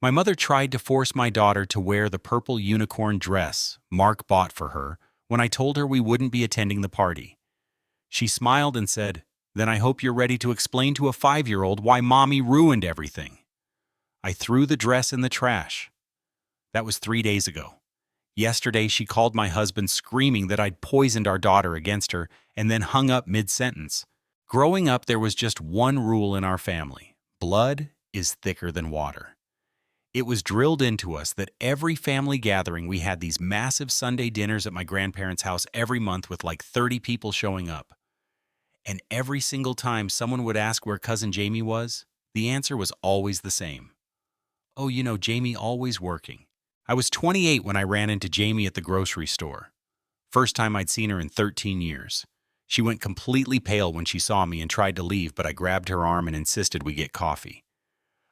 My mother tried to force my daughter to wear the purple unicorn dress Mark bought for her when I told her we wouldn't be attending the party. She smiled and said, "Then I hope you're ready to explain to a 5-year-old why Mommy ruined everything." I threw the dress in the trash. That was 3 days ago. Yesterday, she called my husband screaming that I'd poisoned our daughter against her and then hung up mid-sentence. Growing up, there was just one rule in our family: blood is thicker than water. It was drilled into us that every family gathering we had these massive Sunday dinners at my grandparents' house every month with like 30 people showing up. And every single time someone would ask where Cousin Jamie was, the answer was always the same. "Oh, Jamie always working." I was 28 when I ran into Jamie at the grocery store. First time I'd seen her in 13 years. She went completely pale when she saw me and tried to leave, but I grabbed her arm and insisted we get coffee.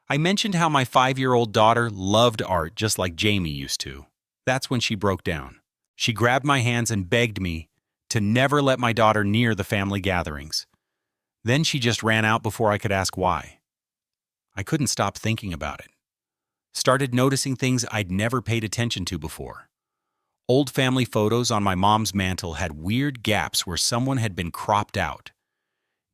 I mentioned how my 5-year-old daughter loved art just like Jamie used to. That's when she broke down. She grabbed my hands and begged me to never let my daughter near the family gatherings. Then she just ran out before I could ask why. I couldn't stop thinking about it. Started noticing things I'd never paid attention to before. Old family photos on my mom's mantle had weird gaps where someone had been cropped out.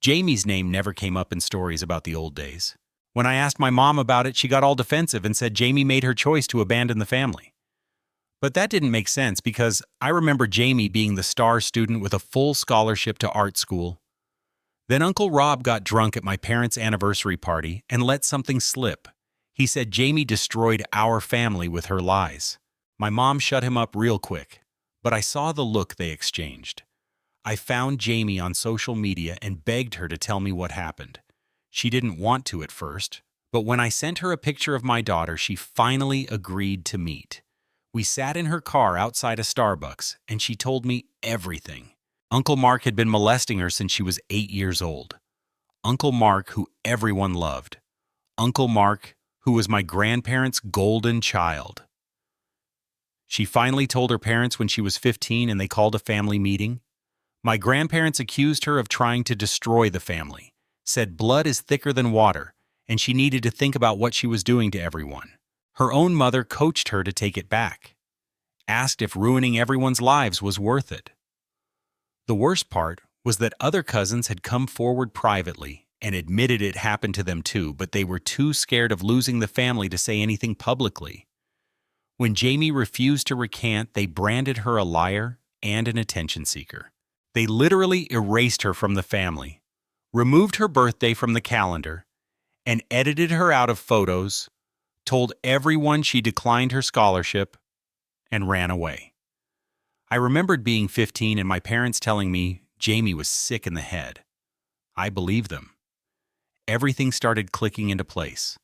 Jamie's name never came up in stories about the old days. When I asked my mom about it, she got all defensive and said Jamie made her choice to abandon the family. But that didn't make sense because I remember Jamie being the star student with a full scholarship to art school. Then Uncle Rob got drunk at my parents' anniversary party and let something slip. He said Jamie destroyed our family with her lies. My mom shut him up real quick, but I saw the look they exchanged. I found Jamie on social media and begged her to tell me what happened. She didn't want to at first, but when I sent her a picture of my daughter, she finally agreed to meet. We sat in her car outside a Starbucks, and she told me everything. Uncle Mark had been molesting her since she was 8 years old. Uncle Mark, who everyone loved. Uncle Mark, who was my grandparents' golden child. She finally told her parents when she was 15 and they called a family meeting. My grandparents accused her of trying to destroy the family, said blood is thicker than water, and she needed to think about what she was doing to everyone. Her own mother coached her to take it back, asked if ruining everyone's lives was worth it. The worst part was that other cousins had come forward privately and admitted it happened to them too, but they were too scared of losing the family to say anything publicly. When Jamie refused to recant, they branded her a liar and an attention seeker. They literally erased her from the family, removed her birthday from the calendar, and edited her out of photos, told everyone she declined her scholarship, and ran away. I remembered being 15 and my parents telling me Jamie was sick in the head. I believed them. Everything started clicking into place.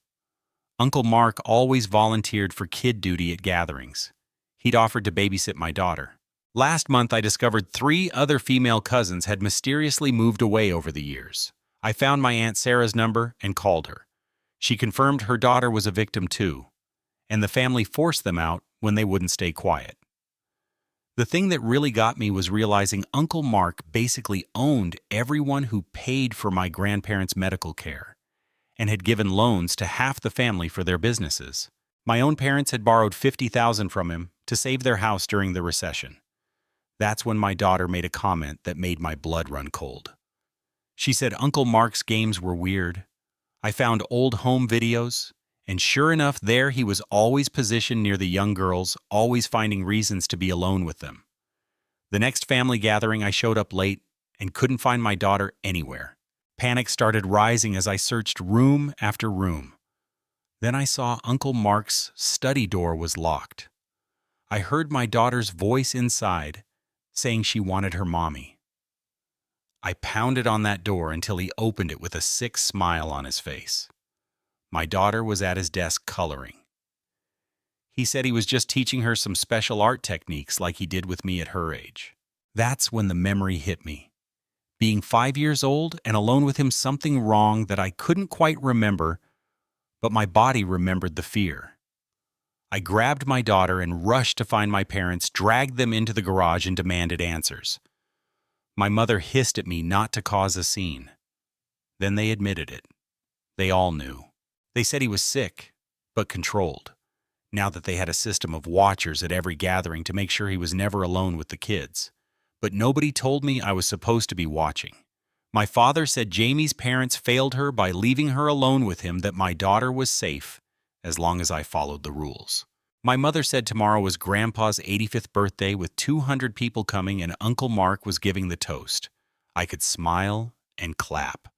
Uncle Mark always volunteered for kid duty at gatherings. He'd offered to babysit my daughter. Last month, I discovered 3 other female cousins had mysteriously moved away over the years. I found my Aunt Sarah's number and called her. She confirmed her daughter was a victim too, and the family forced them out when they wouldn't stay quiet. The thing that really got me was realizing Uncle Mark basically owned everyone who paid for my grandparents' medical care and had given loans to half the family for their businesses. My own parents had borrowed $50,000 from him to save their house during the recession. That's when my daughter made a comment that made my blood run cold. She said Uncle Mark's games were weird. I found old home videos, and sure enough, there he was always positioned near the young girls, always finding reasons to be alone with them. The next family gathering, I showed up late and couldn't find my daughter anywhere. Panic started rising as I searched room after room. Then I saw Uncle Mark's study door was locked. I heard my daughter's voice inside, saying she wanted her mommy. I pounded on that door until he opened it with a sick smile on his face. My daughter was at his desk coloring. He said he was just teaching her some special art techniques like he did with me at her age. That's when the memory hit me. Being 5 years old and alone with him, something wrong that I couldn't quite remember, but my body remembered the fear. I grabbed my daughter and rushed to find my parents, dragged them into the garage and demanded answers. My mother hissed at me not to cause a scene. Then they admitted it. They all knew. They said he was sick, but controlled, now that they had a system of watchers at every gathering to make sure he was never alone with the kids. But nobody told me I was supposed to be watching. My father said Jamie's parents failed her by leaving her alone with him, that my daughter was safe as long as I followed the rules. My mother said tomorrow was Grandpa's 85th birthday with 200 people coming and Uncle Mark was giving the toast. I could smile and clap.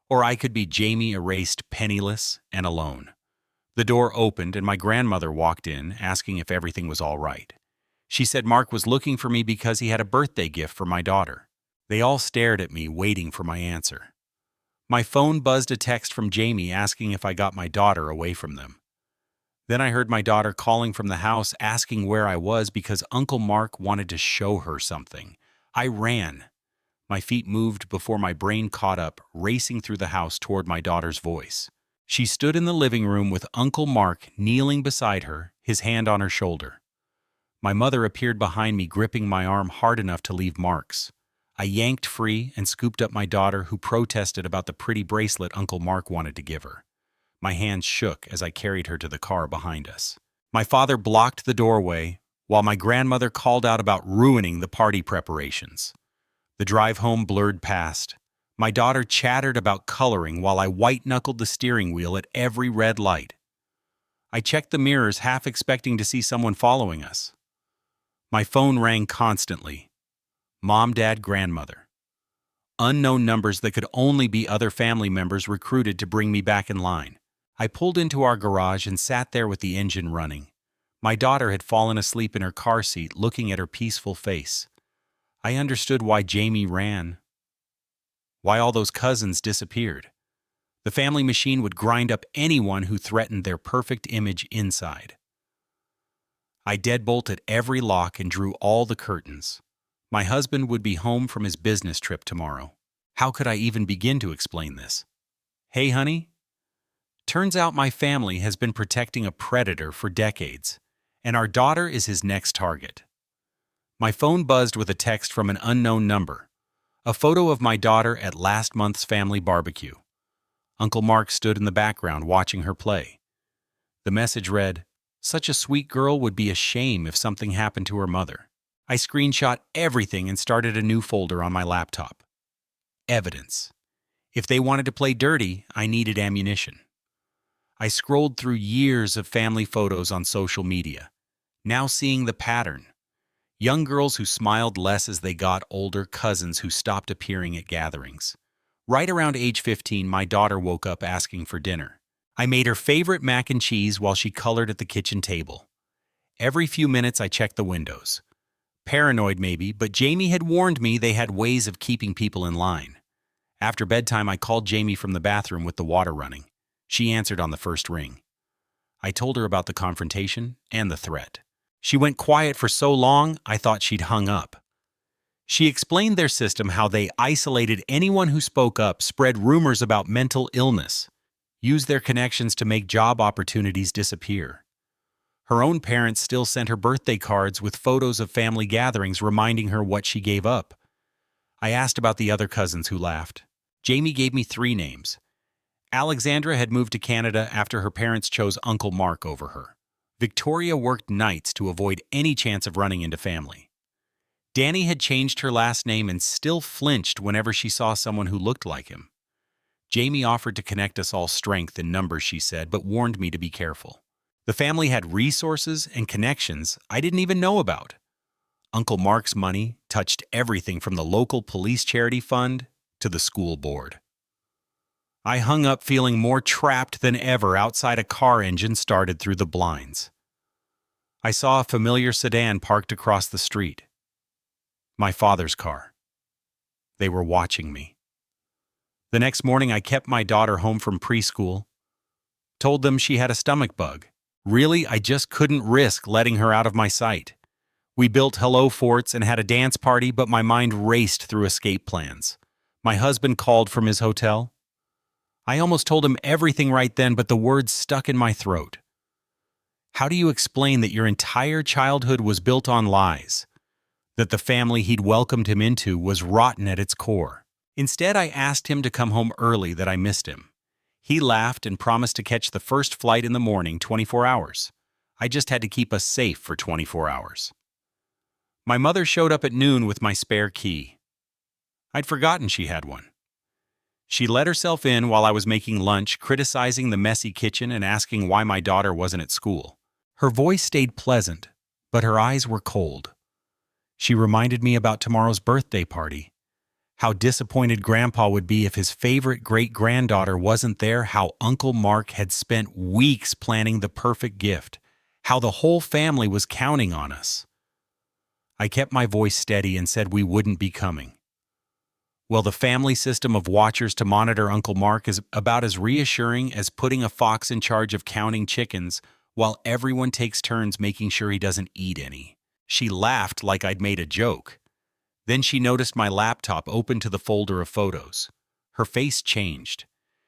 Or I could be Jamie erased, penniless, and alone. The door opened and my grandmother walked in, asking if everything was all right. She said Mark was looking for me because he had a birthday gift for my daughter. They all stared at me, waiting for my answer. My phone buzzed a text from Jamie asking if I got my daughter away from them. Then I heard my daughter calling from the house asking where I was because Uncle Mark wanted to show her something. I ran. My feet moved before my brain caught up, racing through the house toward my daughter's voice. She stood in the living room with Uncle Mark kneeling beside her, his hand on her shoulder. My mother appeared behind me, gripping my arm hard enough to leave marks. I yanked free and scooped up my daughter, who protested about the pretty bracelet Uncle Mark wanted to give her. My hands shook as I carried her to the car behind us. My father blocked the doorway, while my grandmother called out about ruining the party preparations. The drive home blurred past. My daughter chattered about coloring while I white-knuckled the steering wheel at every red light. I checked the mirrors, half expecting to see someone following us. My phone rang constantly. Mom, Dad, grandmother. Unknown numbers that could only be other family members recruited to bring me back in line. I pulled into our garage and sat there with the engine running. My daughter had fallen asleep in her car seat, looking at her peaceful face. I understood why Jamie ran. Why all those cousins disappeared. The family machine would grind up anyone who threatened their perfect image inside. I deadbolted every lock and drew all the curtains. My husband would be home from his business trip tomorrow. How could I even begin to explain this? Hey, honey? Turns out my family has been protecting a predator for decades, and our daughter is his next target. My phone buzzed with a text from an unknown number. A photo of my daughter at last month's family barbecue. Uncle Mark stood in the background watching her play. The message read, "Such a sweet girl, would be a shame if something happened to her mother." I screenshot everything and started a new folder on my laptop. Evidence. If they wanted to play dirty, I needed ammunition. I scrolled through years of family photos on social media, now seeing the pattern. Young girls who smiled less as they got older, cousins who stopped appearing at gatherings. Right around age 15, my daughter woke up asking for dinner. I made her favorite mac and cheese while she colored at the kitchen table. Every few minutes I checked the windows. Paranoid maybe, but Jamie had warned me they had ways of keeping people in line. After bedtime, I called Jamie from the bathroom with the water running. She answered on the first ring. I told her about the confrontation and the threat. She went quiet for so long, I thought she'd hung up. She explained their system, how they isolated anyone who spoke up, spread rumors about mental illness, used their connections to make job opportunities disappear. Her own parents still sent her birthday cards with photos of family gatherings reminding her what she gave up. I asked about the other cousins, who laughed. Jamie gave me 3 names. Alexandra had moved to Canada after her parents chose Uncle Mark over her. Victoria worked nights to avoid any chance of running into family. Danny had changed her last name and still flinched whenever she saw someone who looked like him. Jamie offered to connect us all, strength in numbers, she said, but warned me to be careful. The family had resources and connections I didn't even know about. Uncle Mark's money touched everything from the local police charity fund to the school board. I hung up feeling more trapped than ever outside a car engine started through the blinds. I saw a familiar sedan parked across the street. My father's car. They were watching me. The next morning I kept my daughter home from preschool, told them she had a stomach bug. Really, I just couldn't risk letting her out of my sight. We built hello forts and had a dance party, but my mind raced through escape plans. My husband called from his hotel. I almost told him everything right then, but the words stuck in my throat. How do you explain that your entire childhood was built on lies? That the family he'd welcomed him into was rotten at its core? Instead, I asked him to come home early, that I missed him. He laughed and promised to catch the first flight in the morning 24 hours. I just had to keep us safe for 24 hours. My mother showed up at noon with my spare key. I'd forgotten she had one. She let herself in while I was making lunch, criticizing the messy kitchen and asking why my daughter wasn't at school. Her voice stayed pleasant, but her eyes were cold. She reminded me about tomorrow's birthday party. How disappointed Grandpa would be if his favorite great-granddaughter wasn't there, how Uncle Mark had spent weeks planning the perfect gift, how the whole family was counting on us. I kept my voice steady and said we wouldn't be coming. Well, the family system of watchers to monitor Uncle Mark is about as reassuring as putting a fox in charge of counting chickens while everyone takes turns making sure he doesn't eat any. She laughed like I'd made a joke. Then she noticed my laptop open to the folder of photos. Her face changed.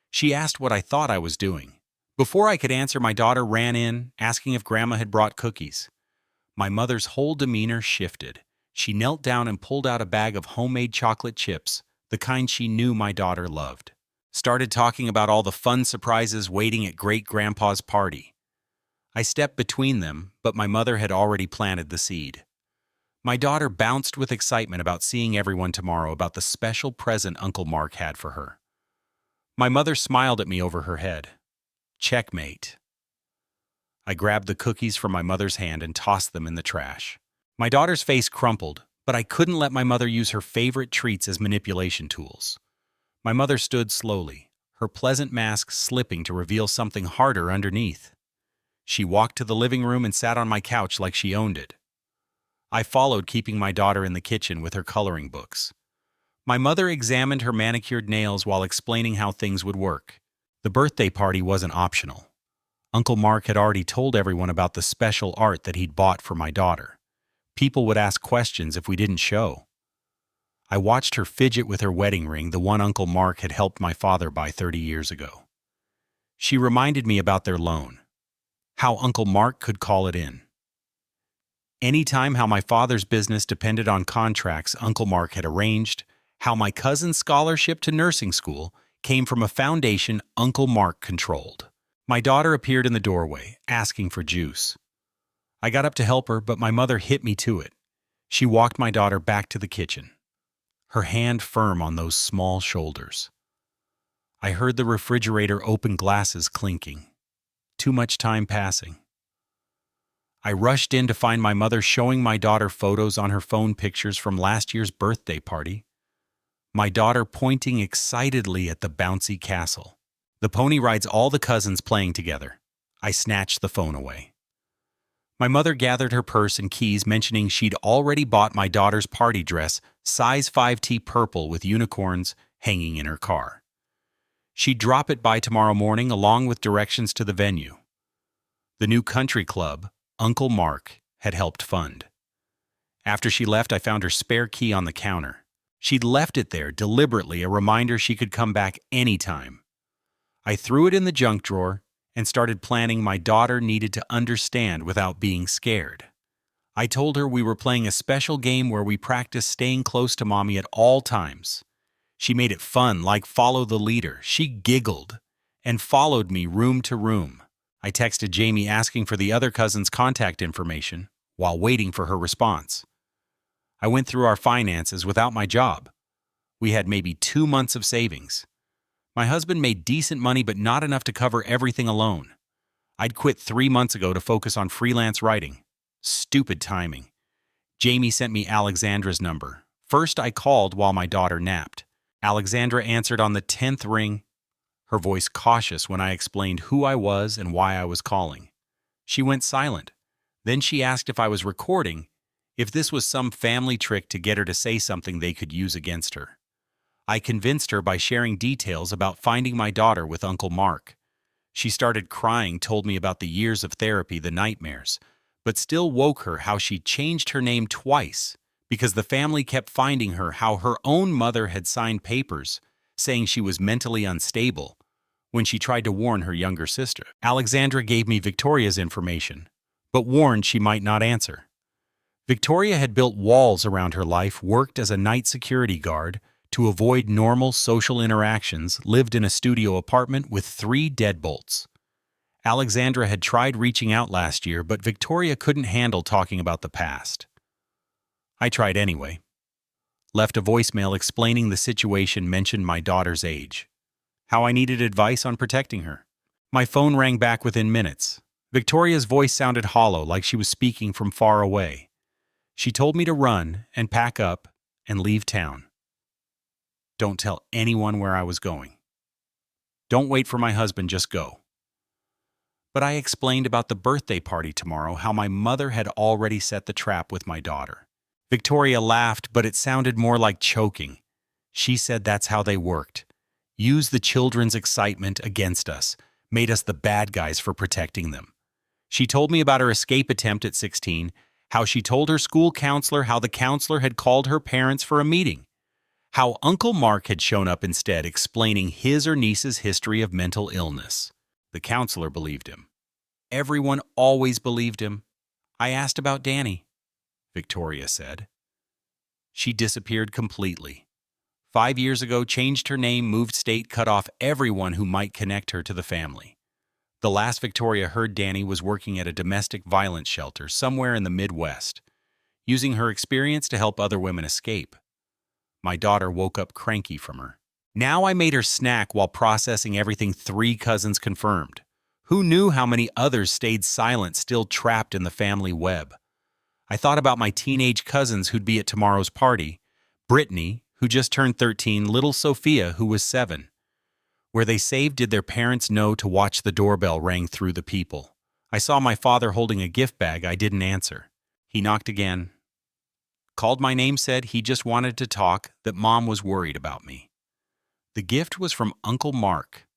She asked what I thought I was doing. Before I could answer, my daughter ran in, asking if Grandma had brought cookies. My mother's whole demeanor shifted. She knelt down and pulled out a bag of homemade chocolate chips, the kind she knew my daughter loved. Started talking about all the fun surprises waiting at great-grandpa's party. I stepped between them, but my mother had already planted the seed. My daughter bounced with excitement about seeing everyone tomorrow, about the special present Uncle Mark had for her. My mother smiled at me over her head. Checkmate. I grabbed the cookies from my mother's hand and tossed them in the trash. My daughter's face crumpled, but I couldn't let my mother use her favorite treats as manipulation tools. My mother stood slowly, her pleasant mask slipping to reveal something harder underneath. She walked to the living room and sat on my couch like she owned it. I followed, keeping my daughter in the kitchen with her coloring books. My mother examined her manicured nails while explaining how things would work. The birthday party wasn't optional. Uncle Mark had already told everyone about the special art that he'd bought for my daughter. People would ask questions if we didn't show. I watched her fidget with her wedding ring, the one Uncle Mark had helped my father buy 30 years ago. She reminded me about their loan, how Uncle Mark could call it in. Anytime how my father's business depended on contracts Uncle Mark had arranged, how my cousin's scholarship to nursing school came from a foundation Uncle Mark controlled. My daughter appeared in the doorway, asking for juice. I got up to help her, but my mother hit me to it. She walked my daughter back to the kitchen, her hand firm on those small shoulders. I heard the refrigerator open glasses clinking. Too much time passing. I rushed in to find my mother showing my daughter photos on her phone, pictures from last year's birthday party. My daughter pointing excitedly at the bouncy castle. The pony rides, all the cousins playing together. I snatched the phone away. My mother gathered her purse and keys, mentioning she'd already bought my daughter's party dress, size 5T purple with unicorns, hanging in her car. She'd drop it by tomorrow morning along with directions to the venue. The new country club Uncle Mark had helped fund. After she left, I found her spare key on the counter. She'd left it there deliberately, a reminder she could come back anytime. I threw it in the junk drawer and started planning my daughter needed to understand without being scared. I told her we were playing a special game where we practiced staying close to Mommy at all times. She made it fun, like follow the leader. She giggled and followed me room to room. I texted Jamie asking for the other cousin's contact information while waiting for her response. I went through our finances without my job. We had maybe 2 months of savings. My husband made decent money, but not enough to cover everything alone. I'd quit 3 months ago to focus on freelance writing. Stupid timing. Jamie sent me Alexandra's number. First, I called while my daughter napped. Alexandra answered on the 10th ring, her voice cautious when I explained who I was and why I was calling. She went silent. Then she asked if I was recording, if this was some family trick to get her to say something they could use against her. I convinced her by sharing details about finding my daughter with Uncle Mark. She started crying, told me about the years of therapy, the nightmares, but still woke her how she changed her name twice because the family kept finding her, how her own mother had signed papers saying she was mentally unstable when she tried to warn her younger sister. Alexandra gave me Victoria's information, but warned she might not answer. Victoria had built walls around her life, worked as a night security guard, to avoid normal social interactions, lived in a studio apartment with 3 deadbolts. Alexandra had tried reaching out last year, but Victoria couldn't handle talking about the past. I tried anyway. Left a voicemail explaining the situation, mentioned my daughter's age, how I needed advice on protecting her. My phone rang back within minutes. Victoria's voice sounded hollow, like she was speaking from far away. She told me to run and pack up and leave town. Don't tell anyone where I was going. Don't wait for my husband, just go. But I explained about the birthday party tomorrow, how my mother had already set the trap with my daughter. Victoria laughed, but it sounded more like choking. She said that's how they worked. Used the children's excitement against us, made us the bad guys for protecting them. She told me about her escape attempt at 16, how she told her school counselor how the counselor had called her parents for a meeting, how Uncle Mark had shown up instead, explaining his or niece's history of mental illness. The counselor believed him. Everyone always believed him. I asked about Danny. Victoria said. She disappeared completely. 5 years ago, changed her name, moved state, cut off everyone who might connect her to the family. The last Victoria heard, Danny was working at a domestic violence shelter somewhere in the Midwest, using her experience to help other women escape. My daughter woke up cranky from her. Now I made her snack while processing everything 3 cousins confirmed. Who knew how many others stayed silent, still trapped in the family web? I thought about my teenage cousins who'd be at tomorrow's party, Brittany, who just turned 13, little Sophia, who was 7. Where they saved, did their parents know to watch? The doorbell rang through the people. I saw my father holding a gift bag. I didn't answer. He knocked again. Called my name, said he just wanted to talk, that Mom was worried about me. The gift was from Uncle Mark,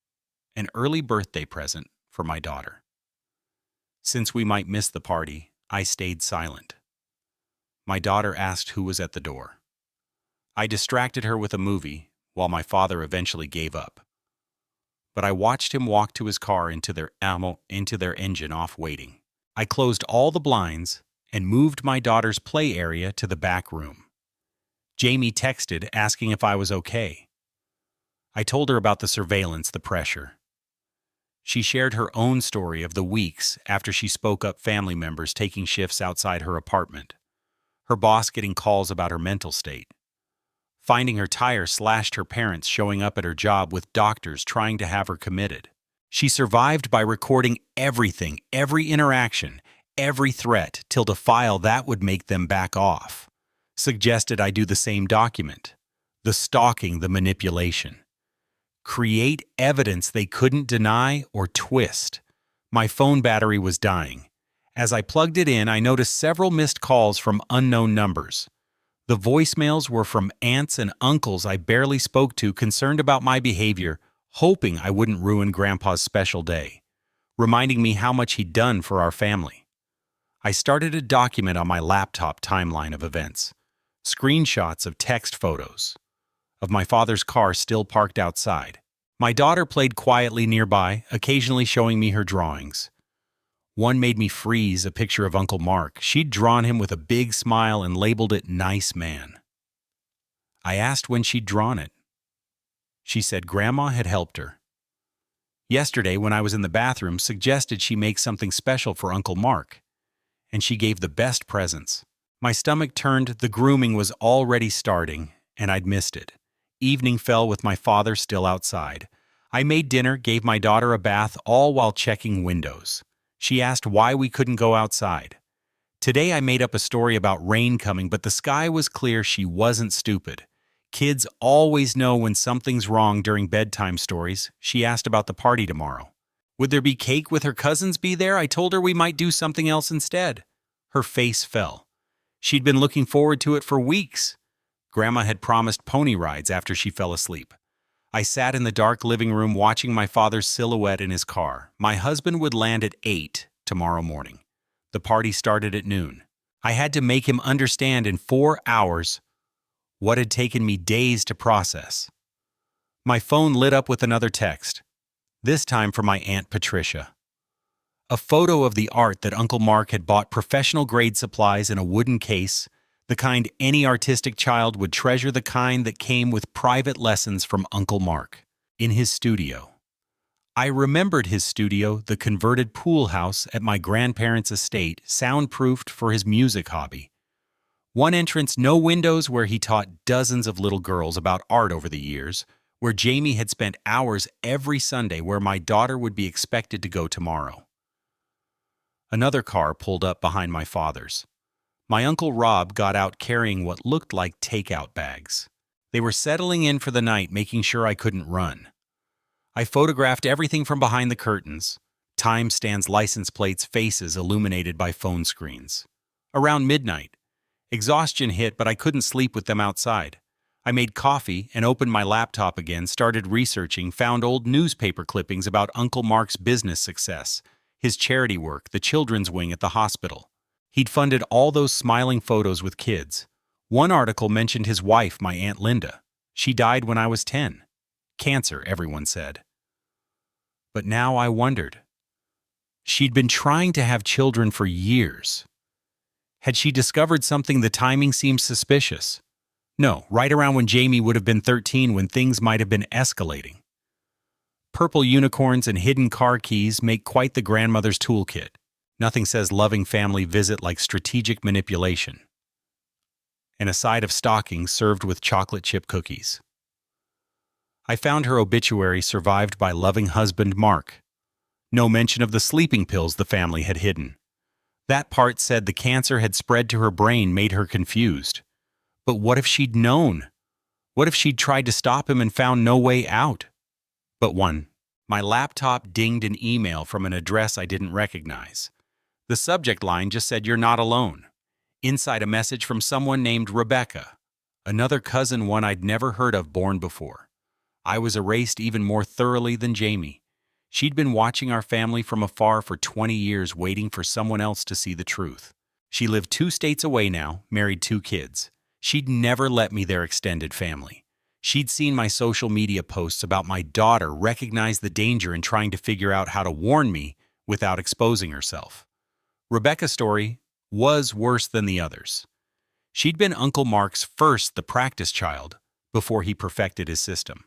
an early birthday present for my daughter. Since we might miss the party, I stayed silent. My daughter asked who was at the door. I distracted her with a movie while my father eventually gave up. But I watched him walk to his car, into their engine off, waiting. I closed all the blinds and moved my daughter's play area to the back room. Jamie texted asking if I was okay. I told her about the surveillance, the pressure. She shared her own story of the weeks after she spoke up, family members taking shifts outside her apartment, her boss getting calls about her mental state, finding her tire slashed, her parents showing up at her job with doctors trying to have her committed. She survived by recording everything, every interaction, every threat, till to file that would make them back off. Suggested I do the same, document the stalking, the manipulation. Create evidence they couldn't deny or twist. My phone battery was dying. As I plugged it in, I noticed several missed calls from unknown numbers. The voicemails were from aunts and uncles I barely spoke to, concerned about my behavior, hoping I wouldn't ruin Grandpa's special day, reminding me how much he'd done for our family. I started a document on my laptop, timeline of events, screenshots of text, photos of my father's car still parked outside. My daughter played quietly nearby, occasionally showing me her drawings. One made me freeze, a picture of Uncle Mark. She'd drawn him with a big smile and labeled it "nice man." I asked when she'd drawn it. She said Grandma had helped her. Yesterday, when I was in the bathroom, suggested she make something special for Uncle Mark, and she gave the best presents. My stomach turned. The grooming was already starting, and I'd missed it. Evening fell with my father still outside. I made dinner, gave my daughter a bath, all while checking windows. She asked why we couldn't go outside. Today I made up a story about rain coming, but the sky was clear. She wasn't stupid. Kids always know when something's wrong during bedtime stories. She asked about the party tomorrow. Would there be cake? With her cousins be there? I told her we might do something else instead. Her face fell. She'd been looking forward to it for weeks. Grandma had promised pony rides after she fell asleep. I sat in the dark living room watching my father's silhouette in his car. My husband would land at 8 tomorrow morning. The party started at noon. I had to make him understand in 4 hours what had taken me days to process. My phone lit up with another text, this time from my Aunt Patricia. A photo of the art that Uncle Mark had bought, professional grade supplies in a wooden case, The kind any artistic child would treasure, the kind that came with private lessons from Uncle Mark. In his studio. I remembered his studio, the converted pool house at my grandparents' estate, soundproofed for his music hobby. One entrance, no windows, where he taught dozens of little girls about art over the years, where Jamie had spent hours every Sunday, where my daughter would be expected to go tomorrow. Another car pulled up behind my father's. My Uncle Rob got out carrying what looked like takeout bags. They were settling in for the night, making sure I couldn't run. I photographed everything from behind the curtains, timestamps, license plates, faces illuminated by phone screens. Around midnight, exhaustion hit, but I couldn't sleep with them outside. I made coffee and opened my laptop again, started researching, found old newspaper clippings about Uncle Mark's business success, his charity work, the children's wing at the hospital. He'd funded all those smiling photos with kids. One article mentioned his wife, my Aunt Linda. She died when I was 10. Cancer, everyone said. But now I wondered. She'd been trying to have children for years. Had she discovered something? The timing seemed suspicious. No, right around when Jamie would have been 13, when things might have been escalating. Purple unicorns and hidden car keys make quite the grandmother's toolkit. Nothing says loving family visit like strategic manipulation. And a side of stockings served with chocolate chip cookies. I found her obituary, survived by loving husband Mark. No mention of the sleeping pills the family had hidden. That part said the cancer had spread to her brain, made her confused. But what if she'd known? What if she'd tried to stop him and found no way out? But my laptop dinged an email from an address I didn't recognize. The subject line just said, "You're not alone." Inside, a message from someone named Rebecca, another cousin, one I'd never heard of, born before. I was erased even more thoroughly than Jamie. She'd been watching our family from afar for 20 years, waiting for someone else to see the truth. She lived 2 states away now, married 2 kids. She'd never let me their extended family. She'd seen my social media posts about my daughter, recognized the danger, and trying to figure out how to warn me without exposing herself. Rebecca's story was worse than the others. She'd been Uncle Mark's first, the practice child, before he perfected his system.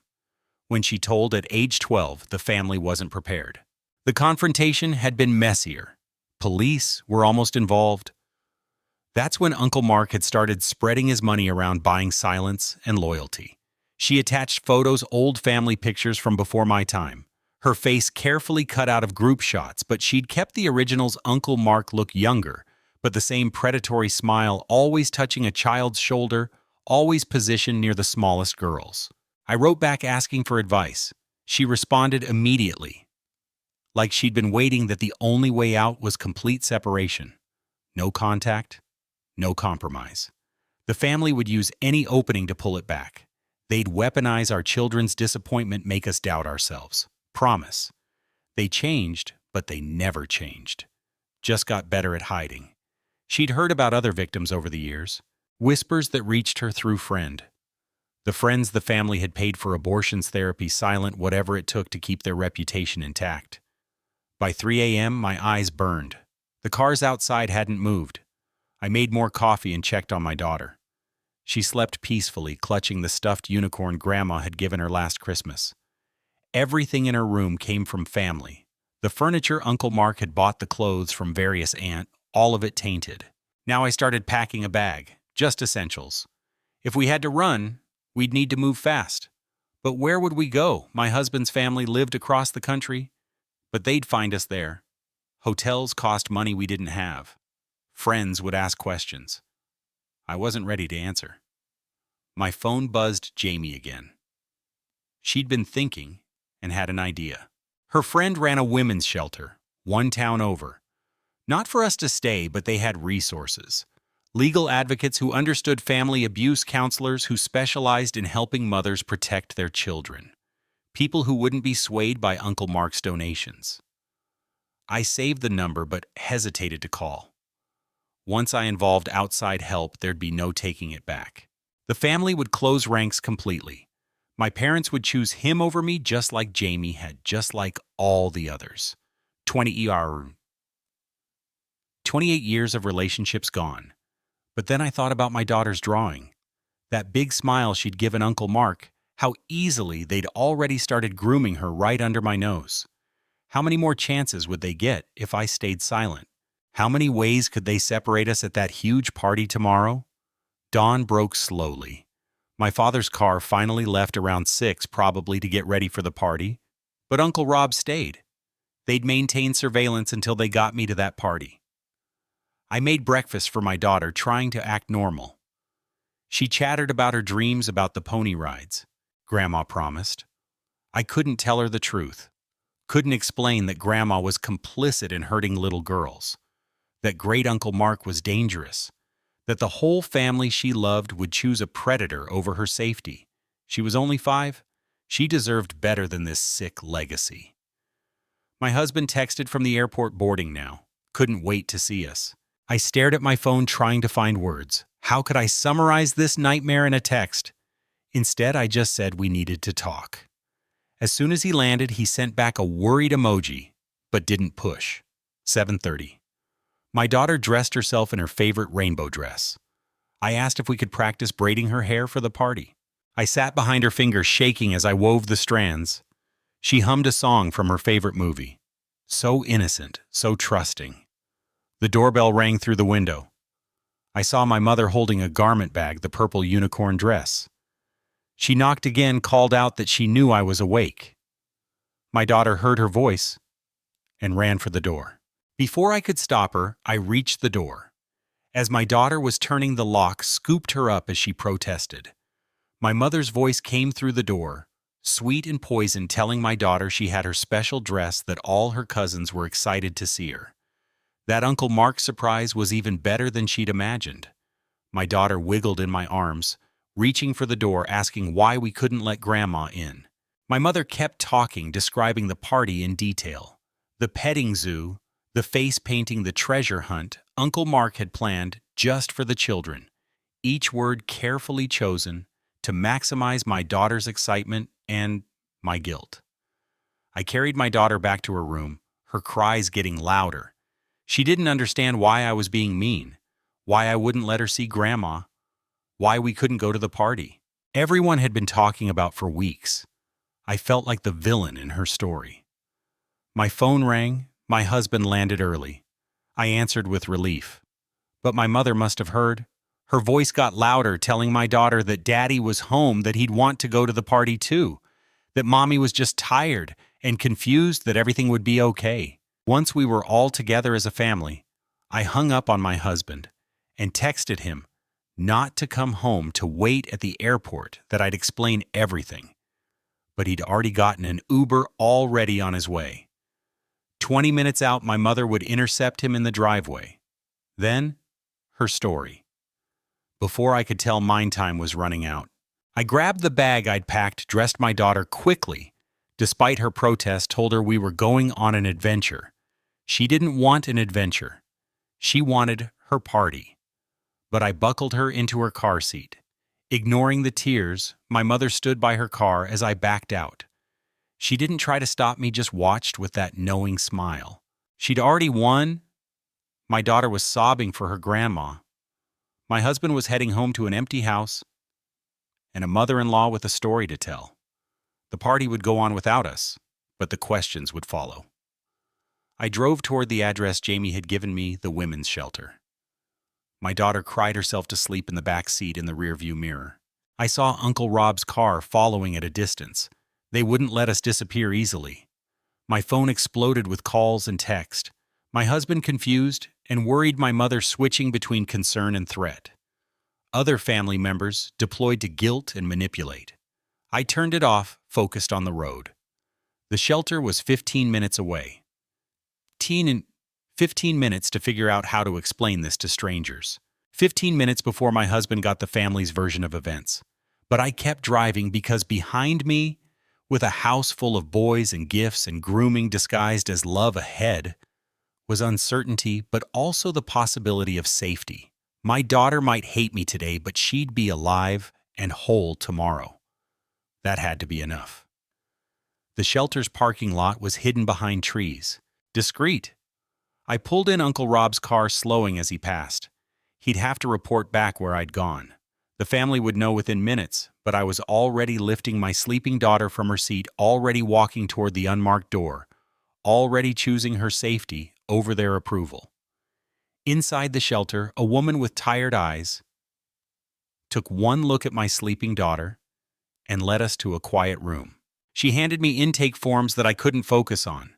When she told at age 12, the family wasn't prepared. The confrontation had been messier. Police were almost involved. That's when Uncle Mark had started spreading his money around, buying silence and loyalty. She attached photos, old family pictures from before my time. Her face carefully cut out of group shots, but she'd kept the originals. Uncle Mark looked younger, but the same predatory smile, always touching a child's shoulder, always positioned near the smallest girls. I wrote back asking for advice. She responded immediately, like she'd been waiting, that the only way out was complete separation. No contact, no compromise. The family would use any opening to pull it back. They'd weaponize our children's disappointment, make us doubt ourselves. Promise. They changed, but they never changed. Just got better at hiding. She'd heard about other victims over the years, whispers that reached her through friend. The friends the family had paid for abortions, therapy, silent, whatever it took to keep their reputation intact. By 3 a.m., my eyes burned. The cars outside hadn't moved. I made more coffee and checked on my daughter. She slept peacefully, clutching the stuffed unicorn Grandma had given her last Christmas. Everything in her room came from family. The furniture Uncle Mark had bought, the clothes from various aunts, all of it tainted. Now I started packing a bag, just essentials. If we had to run, we'd need to move fast. But where would we go? My husband's family lived across the country, but they'd find us there. Hotels cost money we didn't have. Friends would ask questions. I wasn't ready to answer. My phone buzzed. Jamie again. She'd been thinking and had an idea. Her friend ran a women's shelter, 1 town over. Not for us to stay, but they had resources. Legal advocates who understood family abuse, counselors who specialized in helping mothers protect their children. People who wouldn't be swayed by Uncle Mark's donations. I saved the number but hesitated to call. Once I involved outside help, there'd be no taking it back. The family would close ranks completely. My parents would choose him over me, just like Jamie had, just like all the others. 28 years of relationships gone. But then I thought about my daughter's drawing. That big smile she'd given Uncle Mark, how easily they'd already started grooming her right under my nose. How many more chances would they get if I stayed silent? How many ways could they separate us at that huge party tomorrow? Dawn broke slowly. My father's car finally left around 6, probably to get ready for the party. But Uncle Rob stayed. They'd maintain surveillance until they got me to that party. I made breakfast for my daughter, trying to act normal. She chattered about her dreams about the pony rides. Grandma promised. I couldn't tell her the truth. Couldn't explain that Grandma was complicit in hurting little girls. That great Uncle Mark was dangerous. That the whole family she loved would choose a predator over her safety. She was only 5. She deserved better than this sick legacy. My husband texted from the airport boarding now. Couldn't wait to see us. I stared at my phone trying to find words. How could I summarize this nightmare in a text? Instead, I just said we needed to talk. As soon as he landed, he sent back a worried emoji, but didn't push. 7:30. My daughter dressed herself in her favorite rainbow dress. I asked if we could practice braiding her hair for the party. I sat behind her fingers shaking as I wove the strands. She hummed a song from her favorite movie. So innocent, so trusting. The doorbell rang through the window. I saw my mother holding a garment bag, the purple unicorn dress. She knocked again, called out that she knew I was awake. My daughter heard her voice and ran for the door. Before I could stop her, I reached the door. As my daughter was turning the lock, scooped her up as she protested. My mother's voice came through the door, sweet and poisoned, telling my daughter she had her special dress, that all her cousins were excited to see her. That Uncle Mark's surprise was even better than she'd imagined. My daughter wiggled in my arms, reaching for the door, asking why we couldn't let Grandma in. My mother kept talking, describing the party in detail. The petting zoo, the face painting, the treasure hunt Uncle Mark had planned just for the children. Each word carefully chosen to maximize my daughter's excitement and my guilt. I carried my daughter back to her room, her cries getting louder. She didn't understand why I was being mean, why I wouldn't let her see Grandma, why we couldn't go to the party. Everyone had been talking about for weeks. I felt like the villain in her story. My phone rang. My husband landed early. I answered with relief. But my mother must have heard. Her voice got louder, telling my daughter that Daddy was home, that he'd want to go to the party too, that Mommy was just tired and confused, that everything would be okay. Once we were all together as a family, I hung up on my husband and texted him not to come home, to wait at the airport, that I'd explain everything. But he'd already gotten an Uber already on his way. 20 minutes out, my mother would intercept him in the driveway. Then, her story. Before I could tell, mine time was running out. I grabbed the bag I'd packed, dressed my daughter quickly. Despite her protest, told her we were going on an adventure. She didn't want an adventure. She wanted her party. But I buckled her into her car seat. Ignoring the tears, my mother stood by her car as I backed out. She didn't try to stop me, just watched with that knowing smile. She'd already won. My daughter was sobbing for her grandma. My husband was heading home to an empty house and a mother-in-law with a story to tell. The party would go on without us, but the questions would follow. I drove toward the address Jamie had given me, the women's shelter. My daughter cried herself to sleep in the back seat in the rearview mirror. I saw Uncle Rob's car following at a distance. They wouldn't let us disappear easily. My phone exploded with calls and text. My husband confused and worried, my mother switching between concern and threat. Other family members deployed to guilt and manipulate. I turned it off, focused on the road. The shelter was 15 minutes away. 15 minutes to figure out how to explain this to strangers. 15 minutes before my husband got the family's version of events. But I kept driving because behind me, with a house full of boys and gifts and grooming disguised as love ahead, was uncertainty, but also the possibility of safety. My daughter might hate me today, but she'd be alive and whole tomorrow. That had to be enough. The shelter's parking lot was hidden behind trees. Discreet. I pulled in Uncle Rob's car, slowing as he passed. He'd have to report back where I'd gone. The family would know within minutes, but I was already lifting my sleeping daughter from her seat, already walking toward the unmarked door, already choosing her safety over their approval. Inside the shelter, a woman with tired eyes took one look at my sleeping daughter and led us to a quiet room. She handed me intake forms that I couldn't focus on.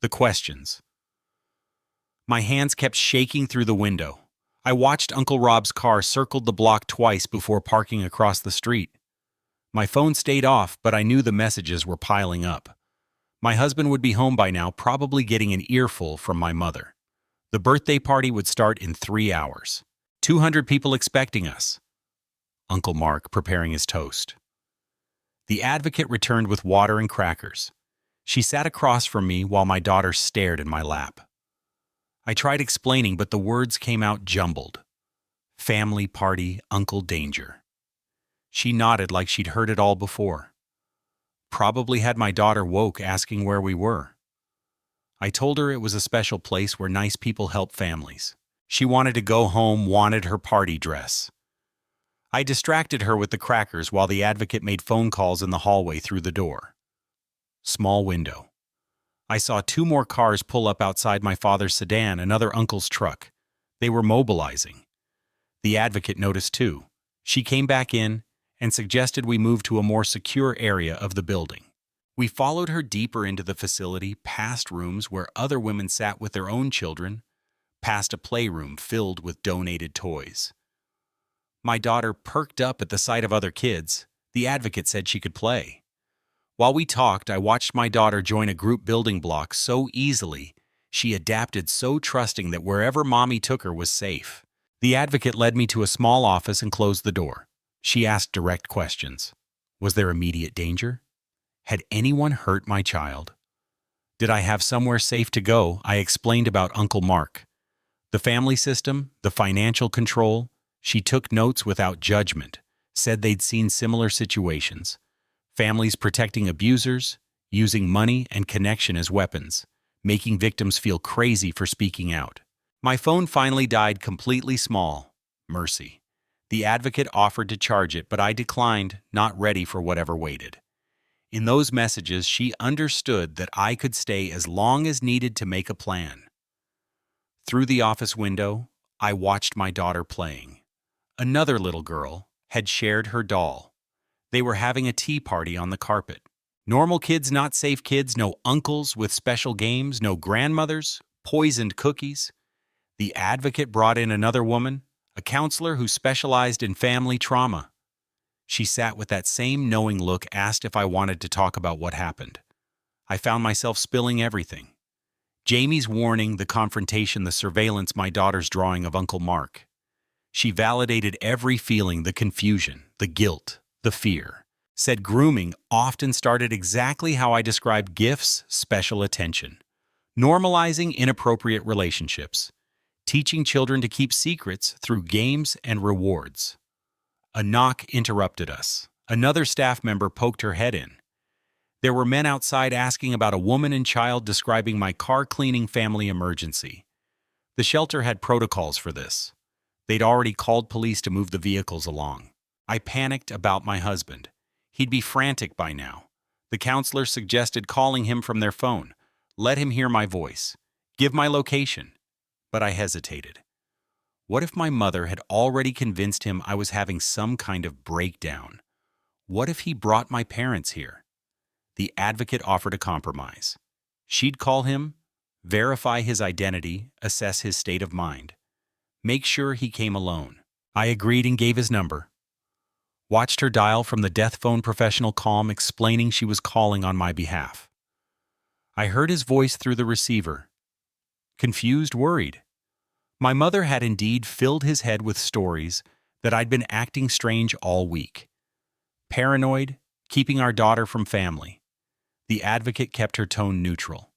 The questions. My hands kept shaking through the window. I watched Uncle Rob's car circle the block twice before parking across the street. My phone stayed off, but I knew the messages were piling up. My husband would be home by now, probably getting an earful from my mother. The birthday party would start in 3 hours. 200 people expecting us. Uncle Mark preparing his toast. The advocate returned with water and crackers. She sat across from me while my daughter stared in my lap. I tried explaining, but the words came out jumbled. Family party, Uncle Danger. She nodded like she'd heard it all before. Probably had my daughter woke asking where we were. I told her it was a special place where nice people help families. She wanted to go home, wanted her party dress. I distracted her with the crackers while the advocate made phone calls in the hallway through the door. Small window. I saw 2 more cars pull up outside my father's sedan, another uncle's truck. They were mobilizing. The advocate noticed too. She came back in and suggested we move to a more secure area of the building. We followed her deeper into the facility, past rooms where other women sat with their own children, past a playroom filled with donated toys. My daughter perked up at the sight of other kids. The advocate said she could play. While we talked, I watched my daughter join a group building block so easily. She adapted, so trusting that wherever mommy took her was safe. The advocate led me to a small office and closed the door. She asked direct questions. Was there immediate danger? Had anyone hurt my child? Did I have somewhere safe to go? I explained about Uncle Mark. The family system, the financial control. She took notes without judgment, said they'd seen similar situations. Families protecting abusers, using money and connection as weapons, making victims feel crazy for speaking out. My phone finally died completely small. Mercy. The advocate offered to charge it, but I declined, not ready for whatever waited. In those messages, she understood that I could stay as long as needed to make a plan. Through the office window, I watched my daughter playing. Another little girl had shared her doll. They were having a tea party on the carpet. Normal kids, not safe kids, no uncles with special games, no grandmothers, poisoned cookies. The advocate brought in another woman, a counselor who specialized in family trauma. She sat with that same knowing look, asked if I wanted to talk about what happened. I found myself spilling everything. Jamie's warning, the confrontation, the surveillance, my daughter's drawing of Uncle Mark. She validated every feeling, the confusion, the guilt, the fear. Said grooming often started exactly how I described gifts, special attention. Normalizing inappropriate relationships. Teaching children to keep secrets through games and rewards. A knock interrupted us. Another staff member poked her head in. There were men outside asking about a woman and child, describing my car cleaning family emergency. The shelter had protocols for this. They'd already called police to move the vehicles along. I panicked about my husband. He'd be frantic by now. The counselor suggested calling him from their phone. Let him hear my voice. Give my location. But I hesitated. What if my mother had already convinced him I was having some kind of breakdown? What if he brought my parents here? The advocate offered a compromise. She'd call him, verify his identity, assess his state of mind. Make sure he came alone. I agreed and gave his number. Watched her dial from the death phone, professional, calm, explaining she was calling on my behalf. I heard his voice through the receiver. Confused, worried. My mother had indeed filled his head with stories that I'd been acting strange all week. Paranoid, keeping our daughter from family. The advocate kept her tone neutral.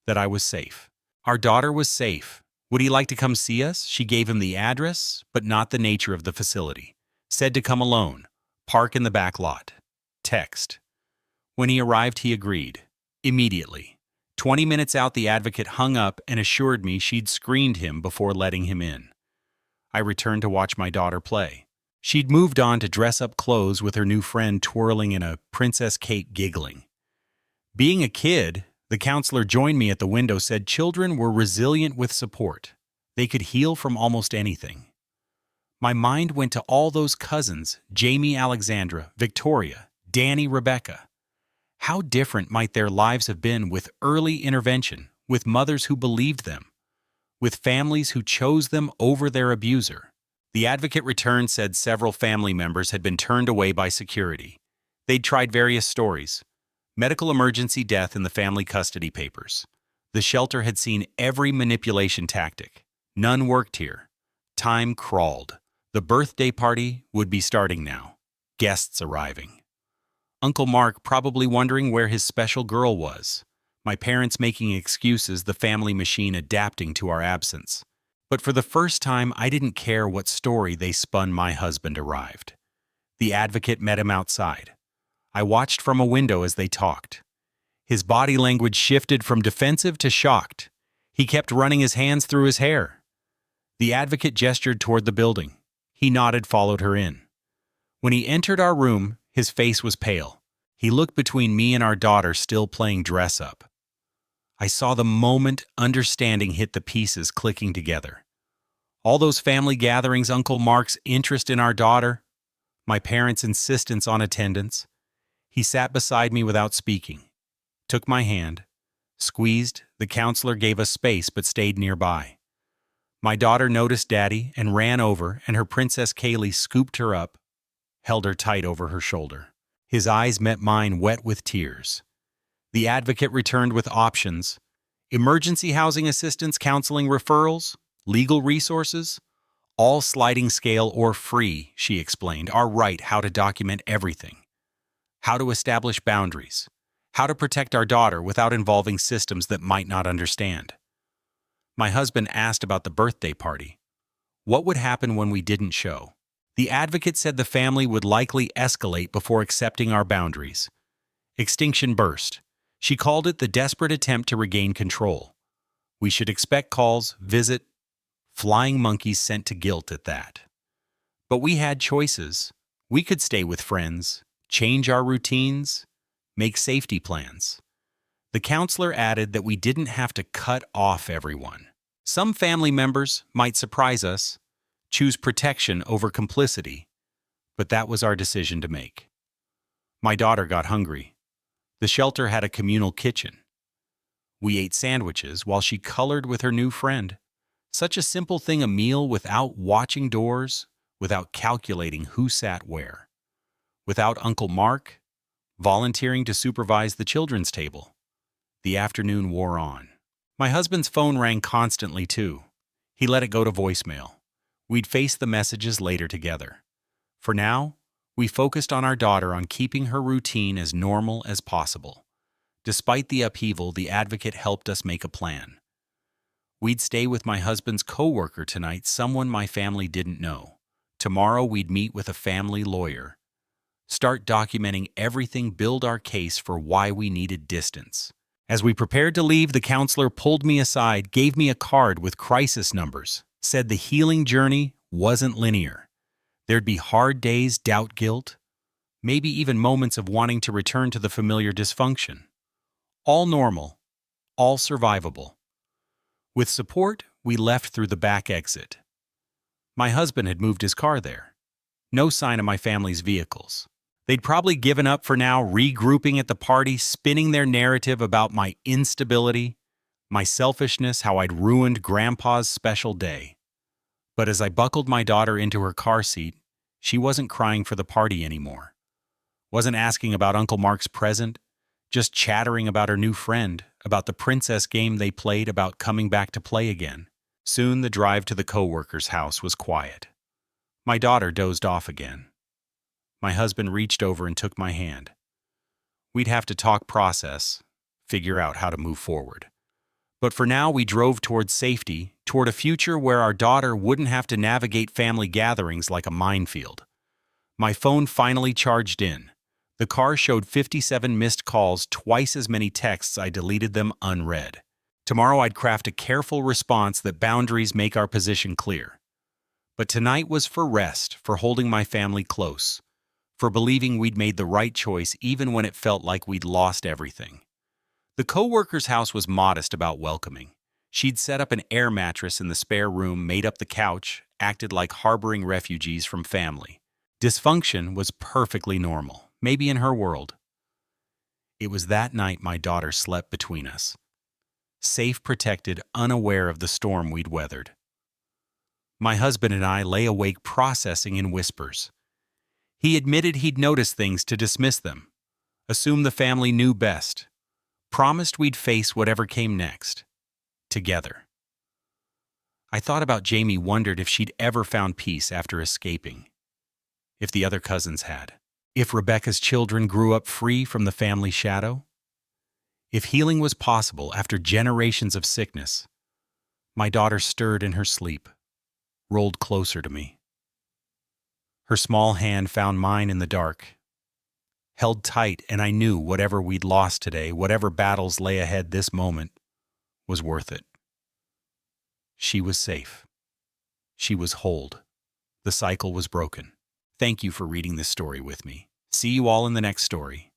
That I was safe. Our daughter was safe. Would he like to come see us? She gave him the address, but not the nature of the facility. Said to come alone. Park in the back lot. Text. When he arrived, he agreed. Immediately. 20 minutes out, the advocate hung up and assured me she'd screened him before letting him in. I returned to watch my daughter play. She'd moved on to dress-up clothes with her new friend twirling in a Princess Kate giggling. Being a kid, the counselor joined me at the window said children were resilient with support. They could heal from almost anything. My mind went to all those cousins, Jamie Alexandra, Victoria, Danny Rebecca. How different might their lives have been with early intervention, with mothers who believed them, with families who chose them over their abuser. The advocate returned said several family members had been turned away by security. They'd tried various stories. Medical emergency death in the family custody papers. The shelter had seen every manipulation tactic. None worked here. Time crawled. The birthday party would be starting now. Guests arriving. Uncle Mark probably wondering where his special girl was. My parents making excuses, the family machine adapting to our absence. But for the first time, I didn't care what story they spun. My husband arrived. The advocate met him outside. I watched from a window as they talked. His body language shifted from defensive to shocked. He kept running his hands through his hair. The advocate gestured toward the building. He nodded, followed her in. When he entered our room, his face was pale. He looked between me and our daughter still playing dress-up. I saw the moment understanding hit the pieces clicking together. All those family gatherings, Uncle Mark's interest in our daughter, my parents' insistence on attendance. He sat beside me without speaking, took my hand, squeezed. The counselor gave us space but stayed nearby. My daughter noticed Daddy and ran over, and her Princess Kaylee scooped her up, held her tight over her shoulder. His eyes met mine, wet with tears. The advocate returned with options: emergency housing assistance, counseling referrals, legal resources, all sliding scale or free, she explained. Our right, how to document everything, how to establish boundaries, how to protect our daughter without involving systems that might not understand. My husband asked about the birthday party. What would happen when we didn't show? The advocate said the family would likely escalate before accepting our boundaries. Extinction burst. She called it the desperate attempt to regain control. We should expect calls, visit, flying monkeys sent to guilt at that. But we had choices. We could stay with friends, change our routines, make safety plans. The counselor added that we didn't have to cut off everyone. Some family members might surprise us, choose protection over complicity, but that was our decision to make. My daughter got hungry. The shelter had a communal kitchen. We ate sandwiches while she colored with her new friend. Such a simple thing, a meal without watching doors, without calculating who sat where, without Uncle Mark volunteering to supervise the children's table. The afternoon wore on. My husband's phone rang constantly too. He let it go to voicemail. We'd face the messages later together. For now, we focused on our daughter, on keeping her routine as normal as possible. Despite the upheaval, the advocate helped us make a plan. We'd stay with my husband's coworker tonight, someone my family didn't know. Tomorrow we'd meet with a family lawyer. Start documenting everything, build our case for why we needed distance. As we prepared to leave, the counselor pulled me aside, gave me a card with crisis numbers, said the healing journey wasn't linear. There'd be hard days, doubt, guilt, maybe even moments of wanting to return to the familiar dysfunction. All normal, all survivable. With support, we left through the back exit. My husband had moved his car there. No sign of my family's vehicles. They'd probably given up for now, regrouping at the party, spinning their narrative about my instability, my selfishness, how I'd ruined Grandpa's special day. But as I buckled my daughter into her car seat, she wasn't crying for the party anymore. Wasn't asking about Uncle Mark's present, just chattering about her new friend, about the princess game they played, about coming back to play again. Soon the drive to the coworker's house was quiet. My daughter dozed off again. My husband reached over and took my hand. We'd have to talk, process, figure out how to move forward. But for now, we drove toward safety, toward a future where our daughter wouldn't have to navigate family gatherings like a minefield. My phone finally charged in. The car showed 57 missed calls, twice as many texts. I deleted them unread. Tomorrow I'd craft a careful response that boundaries make our position clear. But tonight was for rest, for holding my family close, for believing we'd made the right choice even when it felt like we'd lost everything. The co-worker's house was modest about welcoming. She'd set up an air mattress in the spare room, made up the couch, acted like harboring refugees from family. Dysfunction was perfectly normal, maybe in her world. It was that night my daughter slept between us, safe, protected, unaware of the storm we'd weathered. My husband and I lay awake processing in whispers. He admitted he'd noticed things to dismiss them, assumed the family knew best, promised we'd face whatever came next, together. I thought about Jamie, wondered if she'd ever found peace after escaping, if the other cousins had, if Rebecca's children grew up free from the family shadow, if healing was possible after generations of sickness. My daughter stirred in her sleep, rolled closer to me. Her small hand found mine in the dark, held tight, and I knew whatever we'd lost today, whatever battles lay ahead this moment, was worth it. She was safe. She was whole. The cycle was broken. Thank you for reading this story with me. See you all in the next story.